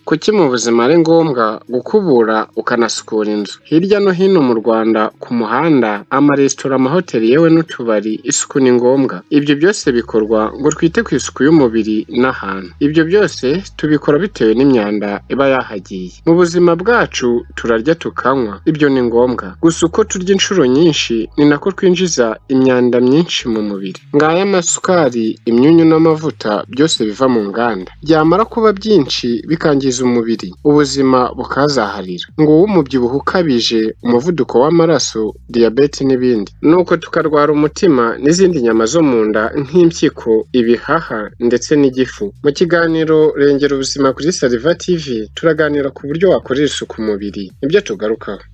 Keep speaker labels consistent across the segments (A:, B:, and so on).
A: Kuki mu buzima ari ngombwa gukubura ukanasukura inzu? Hirya no hino mu Rwanda ku muhanda, amaresitora, amahoteli yewe n'utubari, isuku ni ngombwa. Ibyo byose bikorwa ngo twite ku isuku y'umubiri n'ahantu. Ibyo byose tubikora bitewe n'imyanda iba yahagiye. Mu buzima bwacu turarya tukanywa, ibyo ni ngombwa. Gusa uko turya inshuro nyinshi ni nako twinjiza imyanda myinshi mu mubiri. Ngaya amasukari, imyunyu n'amavuta byose biva mu nganda. Byamara kuba byinshi bikangiza umubiri, ubuzima bukazaharira. Ngo umubyibuho ukabije, umuvuduko w'amaraso, diyabete n'ibindi. Nuko tukarwara umutima n'izindi nyama zo mu nda nk'impyiko, ibihaha ndetse n'igifu. Mu kiganiro Rengera Ubuzima kuri Salva TV turaganira ku buryo wakorera isuku umubiri. Nibyo tugarukaho.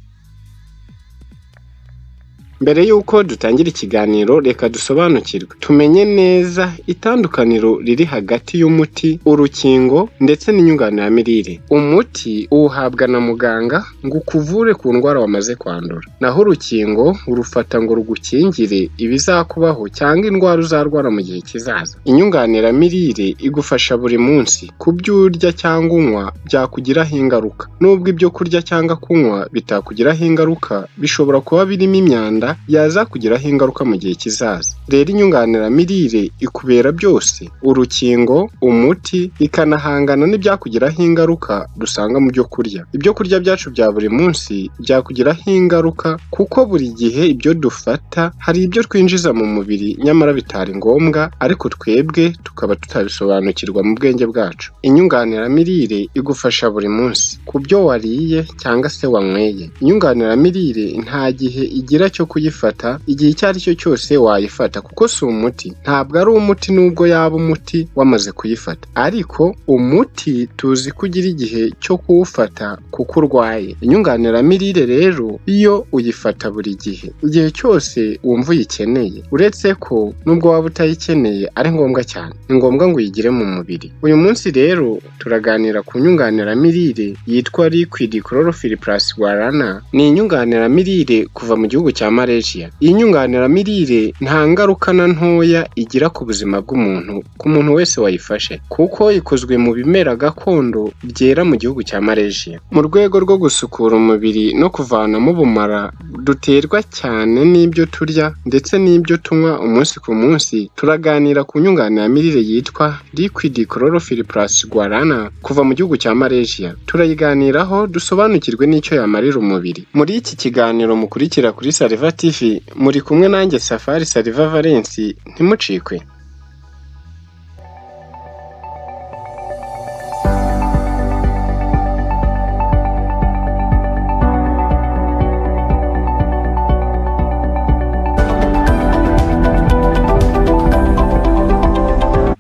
A: Mbere y'uko dutangira ikiganiro, reka dusobanukirwe tumenye neza itandukaniro riri hagati y'umuti, urukingo ndetse n'inyunganiramirire. Umuti uwuhabwa na muganga ngo ukuvure ku ndwara wamaze kwandura, naho urukingo urufata ngo rugukingire ibizakubaho cyangwa indwara uzarwara mu gihe kizaza. Inyunganiramirire igufasha buri munsi. Ku byo urya cyangwa unywa byakugiraho ingaruka. Nubwo ibyo kurya cyangwa kunywa bitakugiraho ingaruka, bishobora kuba birimo imyanda yaza kugiraho ingaruka mu gihe kizaza. Rero inyunganiramirire ikubera byose: urukingo, umuti, ikanahangana n'ibyakugiraho ingaruka dusanga mu byo kurya. Ibyo kurya byacu bya buri munsi byakugiraho ingaruka kuko buri gihe ibyo dufata hari ibyo twinjiza mu mubiri nyamara bitari ngombwa, ariko twebwe tukaba tutabisobanukirwa mu bwenge bwacu. Inyunganiramirire igufasha buri munsi ku byo wariye cyangwa se wanyweye. Inyunganiramirire nta gihe igira cyo kuyifata, igihe icyo ari cyo cyose wayifata kuko si umuti. Ntabwo ari umuti nubwo yaba umuti wamaze kuyifata, ariko umuti tuzi ko ugira igihe cyo kuwufata kuko urwaye. Inyunganiramirire rero iyo uyifata buri gihe, igihe cyose wumva uyikeneye, uretse ko nubwo waba utayikeneye ari ngombwa cyane, ni ngombwa ngo uyigire mu mubiri. Uyu munsi rero turaganira ku nyunganiramirire yitwa Liquid Chlorophyll Plus Guarana. Ni inyunganiramirire kuva mu gihugu cya Malaysia. Iyi nyunganiramirire nta ngaruka na ntoya igira ku buzima bw'umuntu, ku muntu wese wayifashe, kuko ikozwe mu bimera gakondo byera mu gihugu cya Malaysia. Mu rwego rwo gusukura umubiri no kuvanamo ubumara duterwa cyane n'ibyo turya ndetse n'ibyo tunywa umunsi ku munsi, turaganira ku nyunganiramirire yitwa Liquid Chlorophyll Plus Guarana kuva mu gihugu cya Malaysia. Turayiganiraho dusobanukirwe n'icyo yamarira umubiri. Muri iki kiganiro mukurikira kuri Salva TV muri kumwe nanjye Safari Salva Valens, ntimucikwe.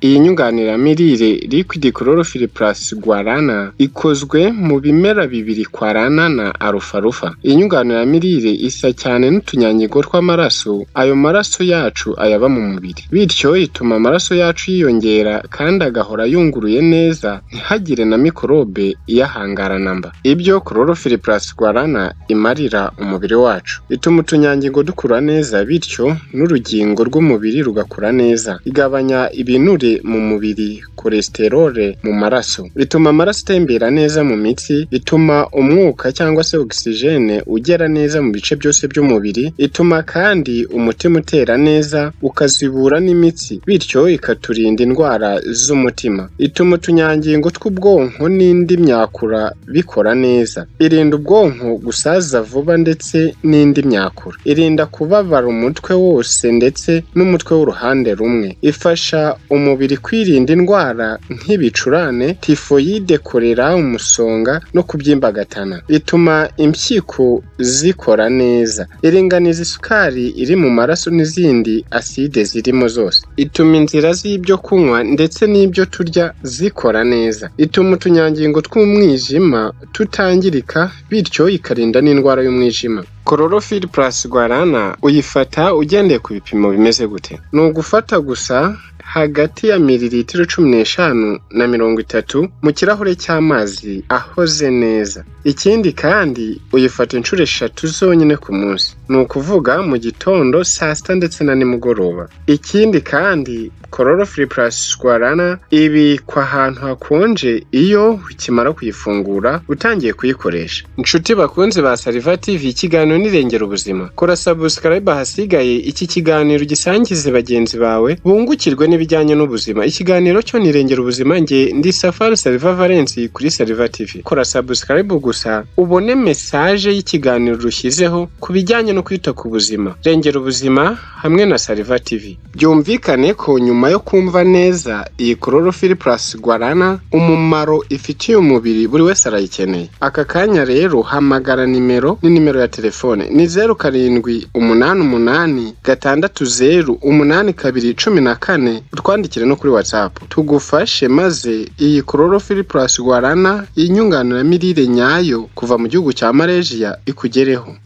A: Iyi nyunganiramirire Liquid Chlorophyll Plus Guarana ikozwe mu bimera bibiri, Guarana na Alfalfa. Iyi nyunganiramirire isa cyane n'utunyangingo tw'amaraso, ayo maraso yacu ayaba mu mubiri, bityo ituma amaraso yacu yiyongera kandi agahora yunguruye neza, ntihagire na mikorobe iyahangara namba. Ibyo Chlorophyll Plus Guarana imarira umubiri wacu: ituma utunyangingo dukura neza, bityo n'urugingo rw'umubiri rugakura neza. Igabanya ibinure mu mubiri, cholesterol mu maraso, bituma amaraso atembera neza mu mitsi, ituma umwuka cyangwa se oxygene ugera neza mu bice byose by'umubiri, ituma kandi umutima utera neza, ukazibura n'imitsi, bityo ikaturinda indwara z'umutima. Ituma utunyangingo tw'ubwonko n'indi myakura bikora neza, irinda ubwonko gusaza vuba ndetse n'indi myakura, irinda kubabara umutwe wose ndetse n'umutwe w'uruhande rumwe, ifasha umubiri kwirinda indwara nk'ibicurane, tifoyide, kolera, umusonga no kubyimbagatana. Ituma impyiko zikora neza, iringaniza isukari iri mu maraso n'izindi aside zirimo zose. Ituma inzira z'ibyo kunywa ndetse n'ibyo turya zikora neza. Ituma utunyangingo tw'umwijima tutangirika, bityo ikarinda n'indwara y'umwijima. Chlorophyll Plus Guarana uyifata ugendeye ku bipimo bimeze gute? Ni ugufata gusa hagati ya mililitiro 15 na 30 mu kirahure cy'amazi ahoze neza. Ikindi kandi uyifata inshuro 3 zonyine ku munsi, ni ukuvuga mu gitondo, saa sita ndetse na nimugoroba. Ikindi kandi Chlorophyll plus guarana ibikwa ahantu hakonje iyo ukimara kuyifungura utangiye kuyikoresha. Inshuti bakunze ba Saliva TV, ikiganiro nirengera ubuzima. Kora subscribe hasigaye iki kiganiro gisangize bagenzi bawe bungukirwe n'ibijyanye n'ubuzima. Ikiganiro cyo nirengera ubuzima, nge ndi Safari Saliva Valence kuri Saliva TV. Kora subscribe gusa ubone message y'ikiganiro rushyizeho ku bijyanye no kwita ku buzima. Rengera ubuzima hamwe na Saliva TV. Byumvikane ko nyuma yo kumva neza iyi Chlorophyll plus guarana umumaro ifitiye umubiri buri wese arayikeneye. Aka kanya rero hamagara nimero ya telefone ni 0788608214, utwandikire no kuri WhatsApp tugufashe maze iyi Chlorophyll plus guarana inyunganiramirire nyayo kuva mu gihugu cya Malaysia ikugereho.